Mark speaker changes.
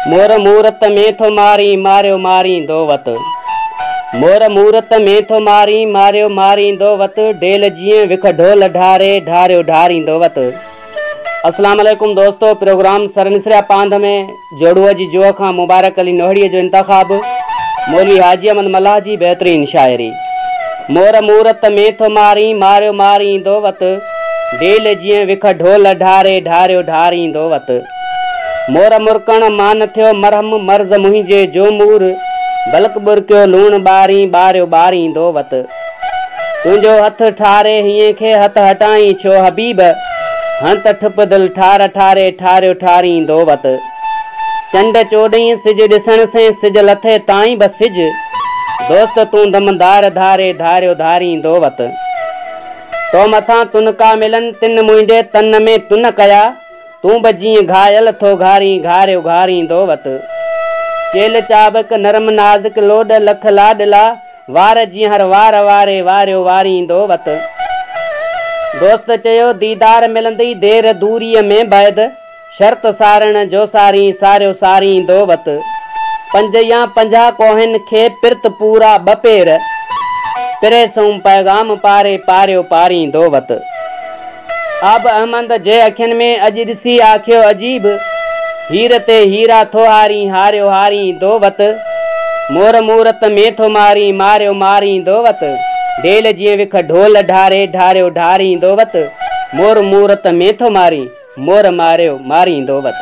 Speaker 1: मोर मूरत में थो मारी मारियो मारींदो वत। मोर मूरत में थो मारी मारियो मारींदो वत। डेल जीअं विख ढोल ढारे ढारियो ढारींदो वत। अस्सलाम वालेकुम दोस्तों, प्रोग्राम सरनिसरिया पांध में जोड़ूअ जी जोअ खां मुबारक अली नोहड़ीअ जो इंतखाब मौलवी हाजी अहमद मल्लाह जी बहितरीन शाइरी। मोर मूरत में थो मारी मारियो मारींदो वत। डेल जीअं विख ढोल ढारे ढारियो ढारींदो वत। मोर मुरकण मान थियो मरहम मर्ज़ मुंहिंजे जो मूर। बलक बुरकियो लूण ॿारी ॿारियो ॿारींदो वत। तुंहिंजो हथ ठारे हीअं खे हथ हटाई छो हबीब। हंत ठुप दिल ठार ठारे ठारियो ठारींदो वत। चंड चोॾहीं सिज ॾिसण से सिज लथे ताईं बि सिज। दोस्त तूं दमदार धारे धारियो धारींदो वत। तो मथां तुनका मिलन तिन मुंहिंजे तन में तुन कया। तूं बि जीअं घायल थो घारी घारियो घारींदो वत। चेल चाबक नरम नाज़ुक लोड लख लाडला। वार जीअं हर वार वारे वारियो वारींदो वत। दोस्त चयो दीदार मिलंदी देर दूरीअ में बैद। शर्त सारण जो सारी सारियो सारींदो वत। 5 या 50 कोहिन खे पिरत पूरा बपेर। पिरे सूं पैगाम पारे पारियो पारींदो वत। अब अहमद जे अखियुनि में अॼु ॾिसी आखियो अजीब। हीर ते हीरा थो हारी हारियो हारींदो वत। मोर मूरत में थो मारी मारियो मारींदो वत। डेल जीअं विख ढोल ढारे ढारियो ढारींदो वत। मोर मूरत में थो मारी मोर मारियो मारींदो वत।